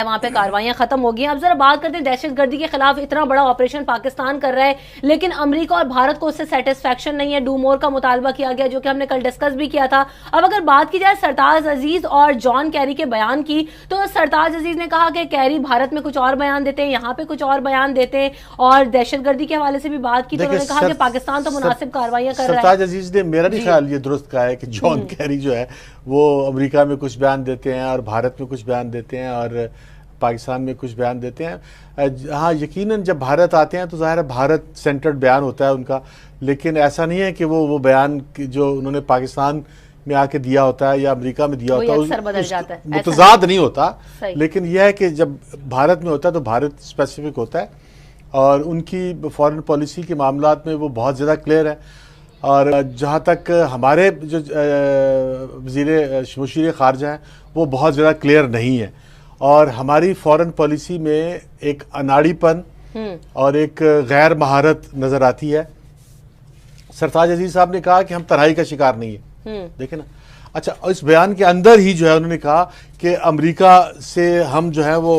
वहां पे कार्रवाइयां खत्म हो गई हैं। अब जरा बात करते हैं, दहशतगर्दी के खिलाफ इतना बड़ा ऑपरेशन पाकिस्तान कर रहा है, लेकिन अमेरिका और भारत को उससे सेटिस्फेक्शन नहीं है। डू मोर का मुतालबा किया गया, जो कि हमने कल डिस्कस भी किया था। अब अगर बात की जाए सरताज अजीज और जॉन कैरी के बयान की, तो सरताज अजीज ने कहा कि कैरी भारत में कुछ और बयान देते हैं, यहाँ पे कुछ और बयान देते हैं, और दहशतगर्दी के हवाले से भी बात की तो उन्होंने कहा कि पाकिस्तान तो मुनासिब कार्रवाइयां कर रहा है। सरताज अजीज ने मेरा नहीं ख्याल ये दुरुस्त कहा है कि जॉन कैरी जो है वो अमेरिका में कुछ बयान देते हैं और भारत में कुछ बयान देते हैं और पाकिस्तान में कुछ बयान देते हैं। हाँ, यकीनन जब भारत आते हैं तो ज़ाहिर है भारत सेंटर्ड बयान होता है उनका, लेकिन ऐसा नहीं है कि वो बयान जो उन्होंने पाकिस्तान में आके दिया होता है या अमेरिका में दिया होता है मुतजाद नहीं होता। लेकिन यह है कि जब भारत में होता है तो भारत स्पेसिफिक होता है और उनकी फॉरेन पॉलिसी के मामलात में वो बहुत ज़्यादा क्लियर है। और जहाँ तक हमारे जो मुशीर ख़ारजा हैं वो बहुत ज़्यादा क्लियर नहीं है, और हमारी फॉरेन पॉलिसी में एक अनाड़ीपन और एक गैर महारत नज़र आती है। सरताज अजीज साहब ने कहा कि हम तन्हाई का शिकार नहीं है, देखें ना। अच्छा, इस बयान के अंदर ही जो है उन्होंने कहा कि अमेरिका से हम जो है वो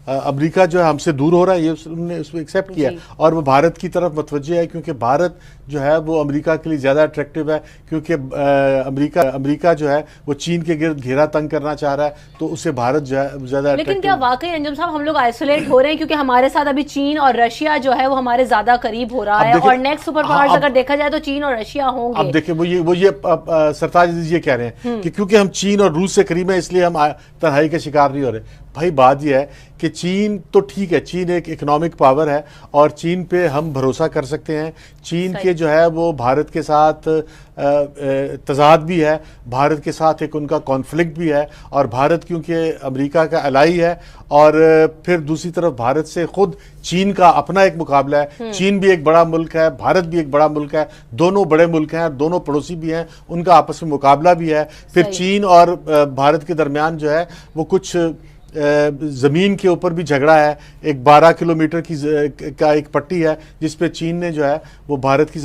अमेरिका जो है हमसे दूर हो रहा है, ये उन्होंने उसको एक्सेप्ट किया और वो भारत की तरफ मुतवज्जे है, क्योंकि भारत जो है वो अमेरिका के लिए ज़्यादा अट्रैक्टिव है, क्योंकि अमेरिका जो है वो चीन के गिर्द घेरा तंग करना चाह रहा है, तो उससे भारत जो है ज़्यादा। लेकिन क्या वाकई अंजुम साहब हम लोग आइसोलेट हो रहे हैं, क्योंकि हमारे साथ अभी चीन और रशिया जो है वो हमारे ज़्यादा करीब हो रहा है, और नेक्स्ट सुपर पावर्स अगर देखा जाए तो चीन और रशिया होंगे। अब देखिए वो ये सरताज ये कह रहे हैं कि क्योंकि हम चीन और रूस से करीब हैं इसलिए हम तन्हाई के शिकार नहीं हो रहे। भाई बात यह है कि चीन तो ठीक है, चीन एक इकोनॉमिक पावर है और चीन पे हम भरोसा कर सकते हैं। चीन के जो है वो भारत के साथ तजाद भी है, भारत के साथ एक उनका कॉन्फ्लिक्ट भी है, और भारत क्योंकि अमेरिका का अलाई है, और फिर दूसरी तरफ भारत से खुद चीन का अपना एक मुकाबला है। चीन भी एक बड़ा मुल्क है, भारत भी एक बड़ा मुल्क है, दोनों बड़े मुल्क हैं, दोनों पड़ोसी भी हैं, उनका आपस में मुकाबला भी है। फिर चीन और भारत के दरमियान जो है वो कुछ ज़मीन के ऊपर भी झगड़ा है। एक 12 किलोमीटर का एक पट्टी है जिसपे चीन ने जो है वो भारत की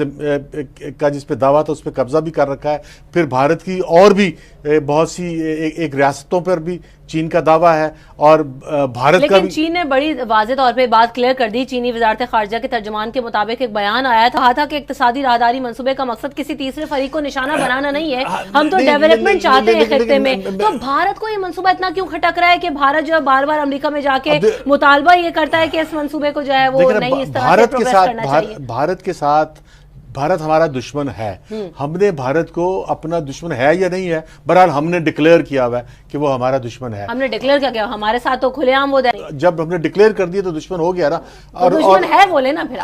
का जिस पे दावा था उस पर कब्जा भी कर रखा है। फिर भारत की और भी बहुत सी एक रियासतों पर भी चीन का दावा है, और भारत का भी। चीन ने बड़ी वाज़ेह तौर पे बात क्लियर कर दी। चीनी वजारत खारजा के तर्जुमान के मुताबिक एक बयान आया था कि इक्तिसादी राहदारी मंसूबे का मकसद किसी तीसरे फरीक को निशाना बनाना नहीं है, हम तो डेवलपमेंट चाहते हैं खित्ते में। तो भारत को ये मंसूबा इतना क्यों खटक रहा है कि भारत जो है बार बार अमेरिका में जाके मुतालबा ये करता है कि इस मंसूबे को जो है वो नहीं इस तरह से प्रोग्रेस करना चाहिए। भारत के साथ भारत हमारा दुश्मन है। हमने भारत को अपना दुश्मन है या नहीं है, बहरहाल हमने डिक्लेयर किया हुआ है कि वो हमारा दुश्मन है। हमने डिक्लेयर क्या किया? हमारे साथ तो खुलेआम वो जब हमने डिक्लेयर कर दिया तो दुश्मन हो गया ना, और दुश्मन है बोले ना। फिर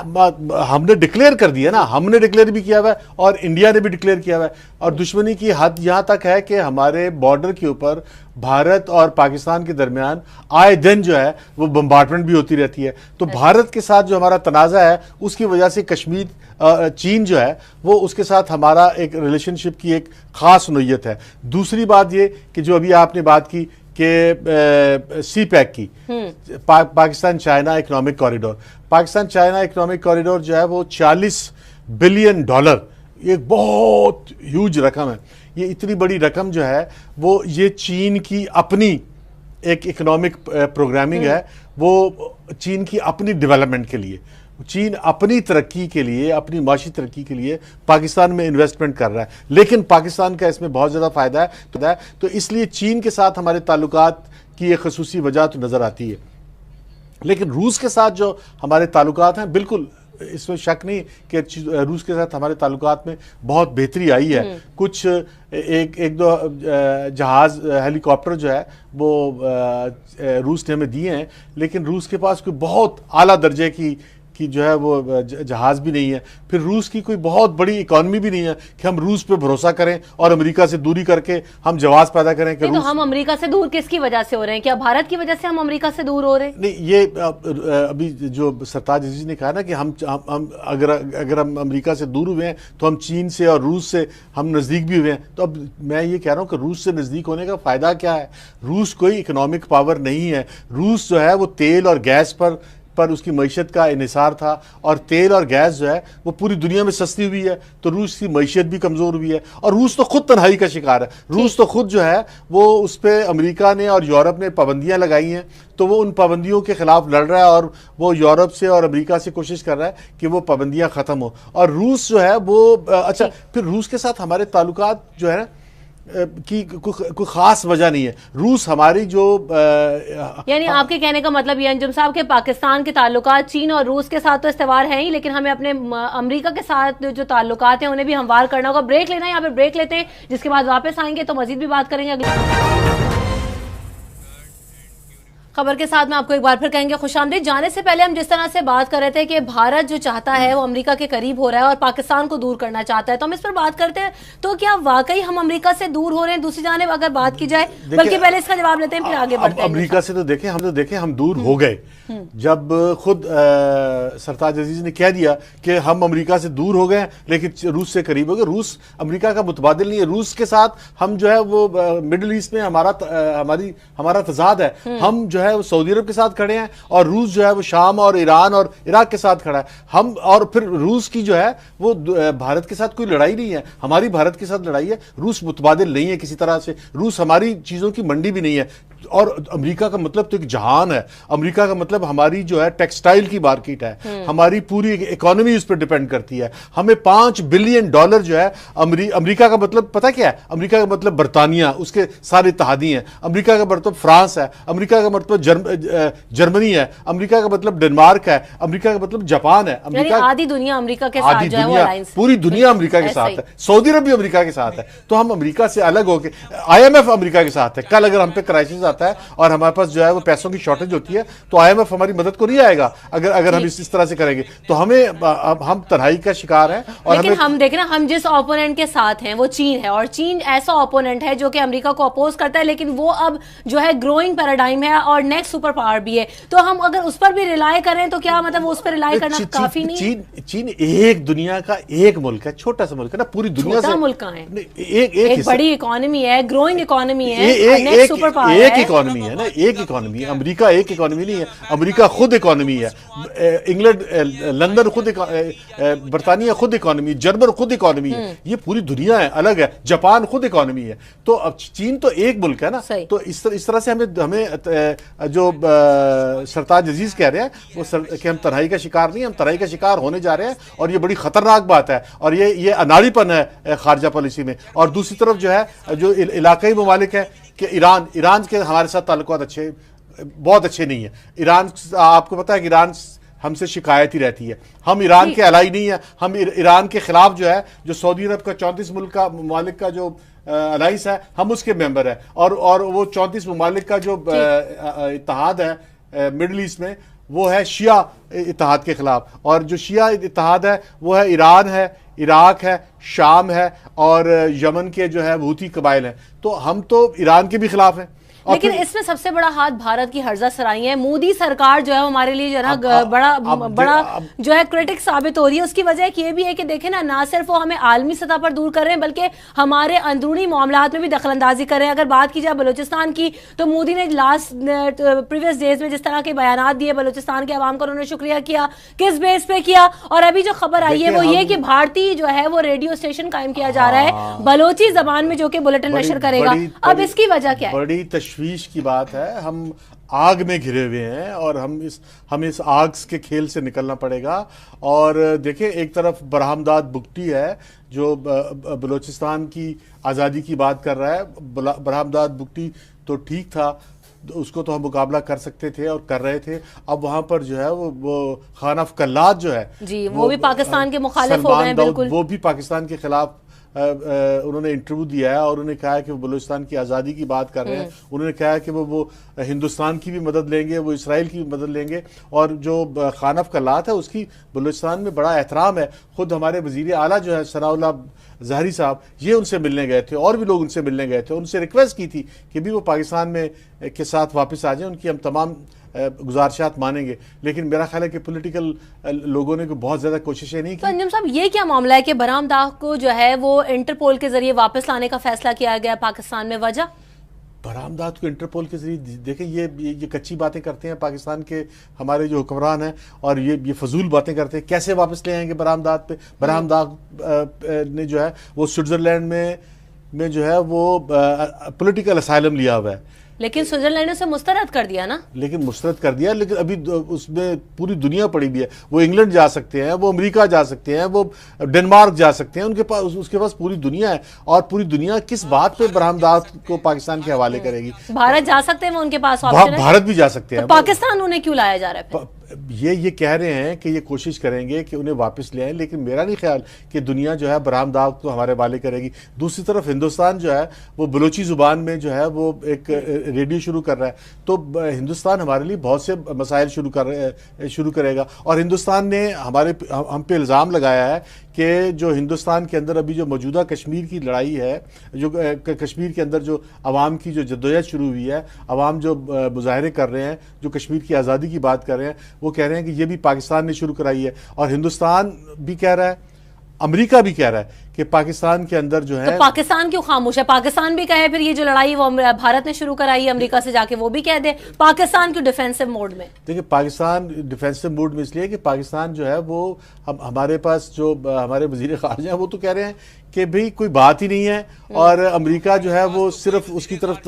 हमने डिक्लेयर कर दिया ना, हमने डिक्लेयर भी किया हुआ है और इंडिया ने भी डिक्लेयर किया हुआ है, और दुश्मनी की हद यहाँ तक है कि हमारे बॉर्डर के ऊपर भारत और पाकिस्तान के दरमियान आए दिन जो है वो बम्बार्टमेंट भी होती रहती है। तो भारत के साथ जो हमारा तनाज़ा है उसकी वजह से कश्मीर चीन जो है वो उसके साथ हमारा एक रिलेशनशिप की एक ख़ास नोयत है। दूसरी बात ये कि जो अभी आपने बात की कि सी पैक की, Pakistan China economic corridor, Pakistan China economic corridor जो है वो $40 बिलियन, ये बहुत ह्यूज रकम है। ये इतनी बड़ी रकम जो है वो ये चीन की अपनी एक इकोनॉमिक प्रोग्रामिंग है, वो चीन की अपनी डेवलपमेंट के लिए, चीन अपनी तरक्की के लिए, अपनी माशी तरक्की के लिए पाकिस्तान में इन्वेस्टमेंट कर रहा है, लेकिन पाकिस्तान का इसमें बहुत ज़्यादा फ़ायदा है। तो इसलिए चीन के साथ हमारे ताल्लुकात की एक खसूसी वजह तो नज़र आती है। लेकिन रूस के साथ जो हमारे ताल्लुकात हैं, बिल्कुल इसमें शक नहीं कि रूस के साथ हमारे ताल्लुकात में बहुत बेहतरी आई है। कुछ एक दो जहाज़ हेलीकॉप्टर जो है वो रूस ने हमें दिए हैं, लेकिन रूस के पास कोई बहुत आला दर्जे की जो है वो जहाज़ भी नहीं है। फिर रूस की कोई बहुत बड़ी इकॉनमी भी नहीं है कि हम रूस पे भरोसा करें और अमेरिका से दूरी करके हम जवाब पैदा करें कि तो हम अमेरिका से दूर किसकी वजह से हो रहे हैं? क्या भारत की वजह से हम अमेरिका से दूर हो रहे हैं? नहीं, ये अभी जो सरताज अजीज ने कहा ना कि हम अगर हम अमेरिका से दूर हुए हैं तो हम चीन से और रूस से हम नज़दीक भी हुए हैं। तो अब मैं ये कह रहा हूँ कि रूस से नज़दीक होने का फ़ायदा क्या है? रूस कोई इकोनॉमिक पावर नहीं है। रूस जो है वो तेल और गैस पर पर उसकी मईशत का इन्हिसार था, और तेल और गैस जो है वो पूरी दुनिया में सस्ती हुई है, तो रूस की मईशत भी कमज़ोर हुई है। और रूस तो खुद तन्हाई का शिकार है। रूस तो खुद जो है वो उस पर अमेरिका ने और यूरोप ने पाबंदियां लगाई हैं, तो वो उन पाबंदियों के खिलाफ लड़ रहा है, और वो यूरोप से और अमेरिका से कोशिश कर रहा है कि वो पाबंदियां ख़त्म हो। और रूस जो है वो अच्छा, फिर रूस के साथ हमारे ताल्लुकात जो है की कोई खास वजह नहीं है। रूस हमारी जो यानी आपके कहने का मतलब ये अंजुम साहब के पाकिस्तान के ताल्लुकात चीन और रूस के साथ तो इस्तेवार है ही, लेकिन हमें अपने अमेरिका के साथ जो ताल्लुकात हैं उन्हें भी हमवार करना होगा। ब्रेक लेना है, यहाँ पे ब्रेक लेते हैं, जिसके बाद वापस आएंगे तो मजीद भी बात करेंगे। अगली खबर के साथ में आपको एक बार फिर कहेंगे खुशामदीद। जाने से पहले हम जिस तरह से बात कर रहे थे कि भारत जो चाहता है वो अमेरिका के करीब हो रहा है और पाकिस्तान को दूर करना चाहता है, तो हम इस पर बात करते हैं, तो क्या वाकई हम अमेरिका से दूर हो रहे हैं? दूसरी जानिब अगर बात की जाए, बल्कि पहले इसका जवाब लेते हैं फिर आगे बढ़ते हैं। अमेरिका से तो देखें हम दूर हो गए जब खुद सरताज अजीज ने कह दिया कि हम अमेरिका से दूर हो गए लेकिन रूस से करीब हो गए। रूस अमेरिका का मुतबादिल नहीं है। रूस के साथ हम जो है वो मिडिल ईस्ट में हमारा तजाद है। हम जो है वो सऊदी अरब के साथ खड़े हैं, और रूस जो है वो शाम और ईरान और इराक के साथ खड़ा है। हम और फिर रूस की जो है वो भारत के साथ कोई लड़ाई नहीं है, हमारी भारत के साथ लड़ाई है। रूस मुतबादिल नहीं है किसी तरह से, रूस हमारी चीजों की मंडी भी नहीं है। और अमेरिका का मतलब तो एक जहान है। अमेरिका का मतलब हमारी जो है टेक्सटाइल की मार्केट है, हमारी पूरी इकोनॉमी उस पर डिपेंड करती है। हमें $5 बिलियन जो है अमेरिका का मतलब पता क्या है? अमेरिका का मतलब बरतानिया, उसके सारे इत्तेहादी हैं। अमेरिका का मतलब फ्रांस है, अमेरिका का मतलब जर्मनी है, अमेरिका का मतलब डेनमार्क है, अमेरिका का मतलब जापान है। अमेरिका आधी दुनिया अमेरिका के साथ जो है वो अलायंस, पूरी दुनिया अमेरिका के साथ है। सऊदी अरब भी अमेरिका के साथ है। तो हम अमेरिका से अलग होकर, IMF अमेरिका के साथ है। कल अगर हम पे क्राइसिस आता है और हमारे पास जो है वो पैसों की शॉर्टेज होती है, तो IMF हमारी मदद को नहीं आएगा। अगर हम इस तरह से करेंगे तो हम तन्हाई का शिकार है। और लेकिन हम देख रहे हैं, हम जिस ओपोनेंट के साथ हैं वो चीन है, और चीन ऐसा ओपोनेंट है जो कि अमेरिका को अपोज करता है, लेकिन वो अब जो है ग्रोइंग पैराडाइम है और नेक्स्ट सुपर पावर भी है। तो हम अगर उस पर भी रिलाई करें तो क्या मतलब उस पर रिलाई करना काफी नहीं? चीन एक दुनिया का एक मुल्क है, छोटा सा मुल्क है ना, पूरी दुनिया से मुल्क है, एक बड़ी इकोनॉमी है, ग्रोइंग इकोनॉमी है, एक सुपर पावर है, एक इकोनॉमी है ना, एक इकोनॉमी है। अमेरिका एक इकोनॉमी नहीं है, अमेरिका खुद इकोनॉमी है। इंग्लैंड, लंदन खुद, बरतानिया खुद इकोनॉमी, जर्मन खुद इकोनॉमी है। ये पूरी दुनिया है, अलग है। जापान खुद इकोनॉमी है। तो अब चीन तो एक मुल्क है ना। तो इस तरह से हमें जो सरताज अजीज कह रहे हैं वो कि हम तन्हाई का शिकार नहीं, हम तन्हाई का शिकार होने जा रहे हैं, और ये बड़ी खतरनाक बात है, और ये अनाड़ीपन है खारजा पॉलिसी में। और दूसरी तरफ जो है जो इलाकाई ममालिक है कि ईरान के हमारे साथ ताल्लुकात बहुत अच्छे नहीं है। ईरान, आपको पता है कि ईरान हमसे शिकायत ही रहती है। हम ईरान के अलाई नहीं है। हम ईरान के खिलाफ जो है, जो सऊदी अरब का 34 मुल्क का ममालिक का जो अलाइंस है, हम उसके मेंबर है। और वो 34 ममालिक का जो इत्तेहाद है मिडल ईस्ट में, वो है शिया इत्तेहाद के खिलाफ। और जो शिया इत्तेहाद है वो है ईरान है, इराक है, शाम है, और यमन के जो है हूती कबाइल हैं। तो हम तो ईरान के भी खिलाफ हैं। लेकिन इसमें सबसे बड़ा हाथ भारत की हर्जा सराई है। मोदी सरकार जो है हमारे लिए जो है बड़ा जो है क्रिटिक साबित हो रही है। उसकी वजह ये भी है कि देखें ना सिर्फ वो हमें आलमी सतह पर दूर कर रहे हैं, बल्कि हमारे अंदरूनी मामलात में भी दखलंदाजी कर रहे हैं। अगर बात की जाए बलूचिस्तान की, तो मोदी ने प्रीवियस डेज में जिस तरह के बयान दिए, बलूचिस्तान के अवाम का उन्होंने शुक्रिया किया, किस बेस पे किया? और अभी जो खबर आई है वो ये कि भारतीय जो है वो रेडियो स्टेशन कायम किया जा रहा है बलोची जबान में, जो कि बुलेटिन नशर करेगा। अब इसकी वजह क्या है? बड़ी तशवीश की बात है। हम आग में घिरे हुए हैं और हमें इस आग के खेल से निकलना पड़ेगा। और देखिए, एक तरफ बरहमदाद बुगटी है जो बलूचिस्तान की आज़ादी की बात कर रहा है। बरहमदाद बुगटी तो ठीक था, उसको तो हम मुकाबला कर सकते थे और कर रहे थे। अब वहां पर जो है वो खान अफ कल्लाद जो है जी, वो भी पाकिस्तान के मुखालिफ हो गए हैं। बिल्कुल, वो भी पाकिस्तान के खिलाफ उन्होंने इंटरव्यू दिया है, और उन्होंने कहा है कि वो बलूचिस्तान की आज़ादी की बात कर रहे हैं। उन्होंने कहा है कि वो हिंदुस्तान की भी मदद लेंगे, वो इसराइल की भी मदद लेंगे। और जो खान अफ कल्लाद है उसकी बलूचिस्तान में बड़ा एहतराम है। खुद हमारे वज़ीर आला जो है सनाउल्लाह ज़हरी साहब, ये उनसे मिलने गए थे, और भी लोग उनसे मिलने गए थे। उनसे रिक्वेस्ट की थी कि भी वो पाकिस्तान में के साथ वापस आ जाए। उनकी हम तमाम गुजारिशात मानेंगे, लेकिन मेरा ख्याल है कि पॉलिटिकल लोगों ने बहुत ज्यादा कोशिशें नहीं की। तो अंजुम साहब, ये क्या मामला है कि बरहमदाग को जो है वो इंटरपोल के जरिए वापस लाने का फैसला किया गया पाकिस्तान में? वजह बरामदात को इंटरपोल के जरिए देखें, ये कच्ची बातें करते हैं पाकिस्तान के हमारे जो हुक्मरान हैं, और ये फजूल बातें करते हैं। कैसे वापस ले आएंगे बरामदात पे? बरामदात ने जो है वो स्विट्जरलैंड में जो है वो पॉलिटिकल असाइलम लिया हुआ है, लेकिन स्विट्जरलैंड ने उसे मुस्तरद कर दिया ना। लेकिन मुस्तरद कर दिया, लेकिन अभी उसमें पूरी दुनिया पड़ी हुई है। वो इंग्लैंड जा सकते हैं, वो अमेरिका जा सकते हैं, वो डेनमार्क जा सकते हैं, उसके पास पूरी दुनिया है। और पूरी दुनिया किस बात पे बरामदात को पाकिस्तान के हवाले करेगी? भारत जा सकते हैं, वो उनके पास ऑप्शन है। भारत भी जा सकते हैं। तो पाकिस्तान उन्हें क्यों लाया जा रहा है? ये कह रहे हैं कि ये कोशिश करेंगे कि उन्हें वापस ले आए, लेकिन मेरा नहीं ख्याल कि दुनिया जो है बरामदात को हमारे वाले करेगी। दूसरी तरफ हिंदुस्तान जो है वो बलोची जुबान में जो है वो एक रेडियो शुरू कर रहा है, तो हिंदुस्तान हमारे लिए बहुत से मसाइल शुरू करेगा। और हिंदुस्तान ने हम पे इल्ज़ाम लगाया है कि जो हिंदुस्तान के अंदर अभी जो मौजूदा कश्मीर की लड़ाई है, जो कश्मीर के अंदर जो अवाम की जो जद्दोजहद शुरू हुई है, अवाम जो मुजाहरे कर रहे हैं, जो कश्मीर की आज़ादी की बात कर रहे हैं, वो कह रहे हैं कि ये भी पाकिस्तान ने शुरू कराई है। और हिंदुस्तान भी कह रहा है, अमेरिका भी कह रहा है कि पाकिस्तान के अंदर जो है। तो पाकिस्तान क्यों खामोश है? पाकिस्तान भी कहे फिर ये जो लड़ाई वो भारत ने शुरू कराई है, अमेरिका से जाके वो भी कह दे। पाकिस्तान क्यों डिफेंसिव मोड में? देखिए, पाकिस्तान डिफेंसिव मोड में इसलिए कि पाकिस्तान जो है वो हमारे पास जो हमारे वजीर खारजा है वो तो कह रहे हैं कि भाई कोई बात ही नहीं है, और अमेरिका जो है वो सिर्फ उसकी तरफ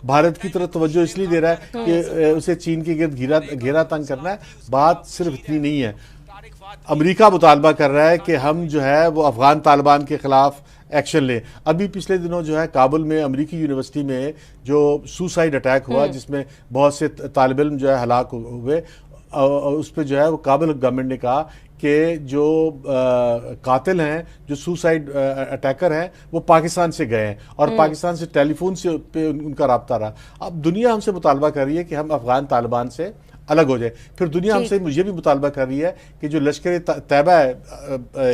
भारत की तरफ तवज्जो इसलिए दे रहा है कि उसे चीन के गिर्द घेरा तंग करना है। बात सिर्फ इतनी नहीं है। अमेरिका मुतालबा कर रहा है कि हम जो है वो अफगान तालिबान के खिलाफ एक्शन लें। अभी पिछले दिनों जो है काबुल में अमेरिकी यूनिवर्सिटी में जो सुसाइड अटैक हुआ, जिसमें बहुत से तालिब इल्म जो है हलाक हुए, उस पर जो है वो काबुल गवर्नमेंट ने कहा कि जो कातिल हैं, जो सुसाइड अटैकर हैं, वो पाकिस्तान से गए हैं और पाकिस्तान से टेलीफोन से पे उनका रब्ता रहा। अब दुनिया हमसे मुतालबा कर रही है कि हम अफगान तालिबान से अलग हो जाए। फिर दुनिया हमसे मुझे भी मुतालबा कर रही है कि जो लश्कर तैयबा है,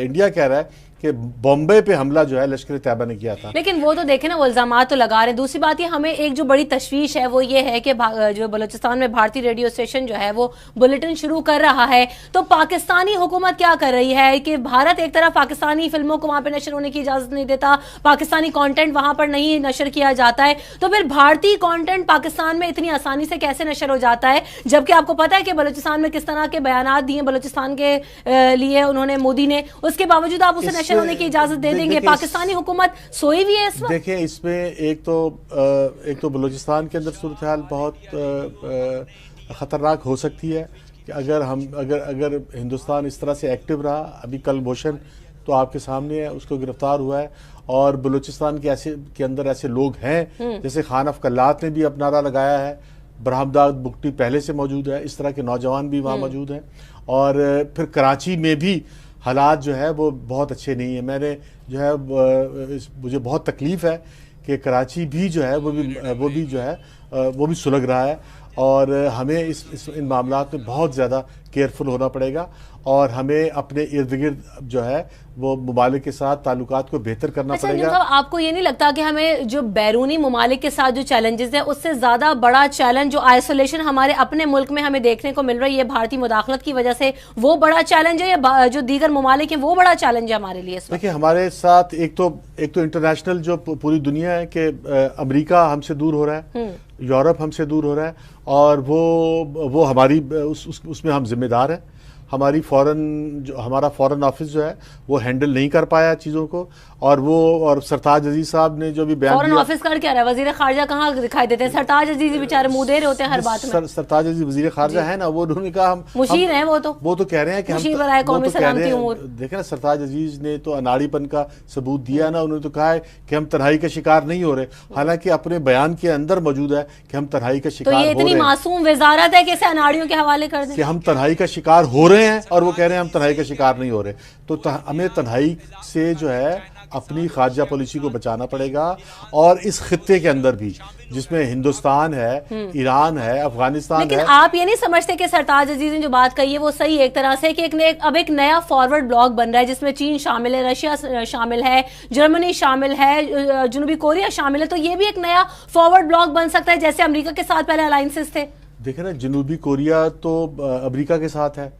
इंडिया कह रहा है कि बॉम्बे पे हमला जो है लश्कर तैयबा ने किया था। लेकिन वो तो देखे ना, वो इल्जामात तो लगा रहे हैं। दूसरी बात ये, हमें एक जो बड़ी तशवीश है वो ये है कि जो बलूचिस्तान में भारतीय रेडियो स्टेशन जो है वो बुलेटिन शुरू कर रहा है, तो पाकिस्तानी हुकूमत क्या कर रही है कि भारत एक तरफ पाकिस्तानी फिल्मों को वहां पर नशर होने की इजाजत नहीं देता, पाकिस्तानी कॉन्टेंट वहां पर नहीं नशर किया जाता है, तो फिर भारतीय कॉन्टेंट पाकिस्तान में इतनी आसानी से कैसे नशर हो जाता है? जबकि आपको पता है कि बलूचिस्तान में किस तरह के बयानात दिए बलूचिस्तान के लिए उन्होंने, मोदी ने, उसके बावजूद आप उसे नशर होने की इजाजत दे देंगे? पाकिस्तानी हुकूमत सोई हुई है इस वक्त। देखिए, इसमें एक तो बलूचिस्तान के अंदर सूरत हाल बहुत खतरनाक हो सकती है कि अगर हिंदुस्तान इस तरह से एक्टिव रहा। अभी कुलभूषण तो आपके सामने है, उसको गिरफ्तार हुआ है, और बलूचिस्तान के अंदर ऐसे लोग हैं जैसे खान अफकल्लात ने भी अपना नारा लगाया है। बरामदात बुगटी पहले से मौजूद है, इस तरह के नौजवान भी वहाँ मौजूद हैं। और फिर कराची में भी हालात जो है वो बहुत अच्छे नहीं है। मैंने जो है मुझे बहुत तकलीफ़ है कि कराची भी जो है वो भी जो है वो भी सुलग रहा है, और हमें इन मामलात में बहुत ज़्यादा केयरफुल होना पड़ेगा, और हमें अपने इर्द गिर्द जो है वो ममालिक के साथ ताल्लुकात को बेहतर करना पड़ेगा। आपको ये नहीं लगता कि हमें जो बैरूनी ममालिक के साथ जो चैलेंजेस है उससे ज़्यादा बड़ा चैलेंज जो आइसोलेशन हमारे अपने मुल्क में हमें देखने को मिल रही है भारतीय मुदाखलत की वजह से, वो बड़ा चैलेंज है, या जो दीगर ममालिक है वो बड़ा चैलेंज है हमारे लिए? देखिए, हमारे साथ एक तो इंटरनेशनल जो पूरी दुनिया है कि अमेरिका हमसे दूर हो रहा है, यूरोप हमसे दूर हो रहा है, और वो हमारी उसमें हम जिम्मेदार हैं। हमारा फॉरेन ऑफिस जो है वो हैंडल नहीं कर पाया चीज़ों को, और सरताज अजीज साहब ने जो भी बयान फॉरेन ऑफिस कर क्या रहा है? वजीर खारजा कहाँ दिखाई देते हैं? सरताज अजीज बेचारे मुंह दे रहे होते हैं हर बात में। सरताज अजीज वजीर खारजा है ना, वो उन्होंने कहा हम मुशीर हैं, वो तो कह रहे हैं कि देखें ना, सरताज अजीज ने तो अनाड़ीपन का सबूत दिया ना। उन्होंने तो कहा है कि हम तन्हाई का शिकार नहीं हो रहे, हालांकि अपने बयान के अंदर मौजूद है कि हम तन्हाई का शिकार हो रहे हैं। तो ये इतनी मासूम वजारत है कि इसे अनाड़ियों के हवाले कर दें कि हम तन्हाई का शिकार हो रहे हैं, और वो कह रहे हैं हम तन्हाई का शिकार नहीं हो रहे। तो हमें तन्हाई से जो है अपनी खारजा पॉलिसी को बचाना पड़ेगा, और इस खित्ते के अंदर भी जिसमें हिंदुस्तान है, ईरान है, अफगानिस्तान है। लेकिन आप ये नहीं समझते कि सरताज अजीज ने जो बात कही है वो सही है एक तरह से, कि अब एक नया फॉरवर्ड ब्लॉक बन रहा है जिसमें चीन शामिल है, रशिया शामिल है, जर्मनी शामिल है, जनूबी कोरिया शामिल है, तो ये भी एक नया फॉरवर्ड ब्लॉक बन सकता है जैसे अमेरिका के साथ पहले अलायंसेस थे। देखे ना, जनूबी कोरिया तो अमेरिका के साथ है,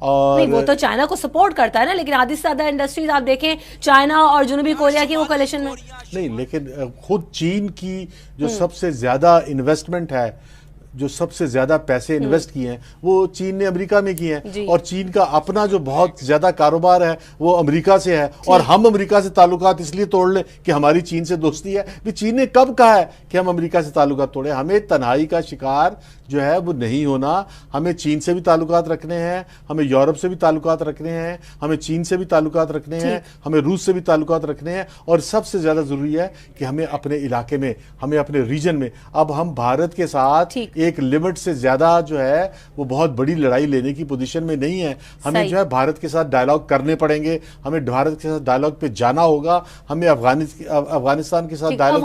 और नहीं, वो तो चाइना को सपोर्ट करता है ना, लेकिन आधी से ज्यादा इंडस्ट्रीज आप देखें चाइना और जनूबी कोरिया की वो कोलिशन में नहीं, लेकिन खुद चीन की जो सबसे ज्यादा इन्वेस्टमेंट है, जो सबसे ज्यादा पैसे इन्वेस्ट किए हैं वो चीन ने अमेरिका में किए हैं, और चीन का अपना जो बहुत ज्यादा कारोबार है वो अमेरिका से है, और हम अमेरिका से ताल्लुकात इसलिए तोड़ लें कि हमारी चीन से दोस्ती है। भी चीन ने कब कहा है कि हम अमेरिका से ताल्लुकात तोड़े? हमें तन्हाई का शिकार जो है वो नहीं होना। हमें चीन से भी ताल्लुकात रखने हैं, हमें यूरोप से भी ताल्लुकात रखने हैं, हमें चीन से भी ताल्लुकात रखने हैं, हमें रूस से भी ताल्लुकात रखने हैं, और सबसे ज्यादा जरूरी है कि हमें अपने इलाके में, हमें अपने रीजन में, अब हम भारत के साथ एक लिमिट से ज्यादा जो है वो बहुत बड़ी लड़ाई लेने की पोजीशन में नहीं है। हमें जो है भारत के साथ डायलॉग करने पड़ेंगे, हमें भारत के साथ डायलॉग पे जाना होगा, हमें अफगानिस्तान के साथ डायलॉग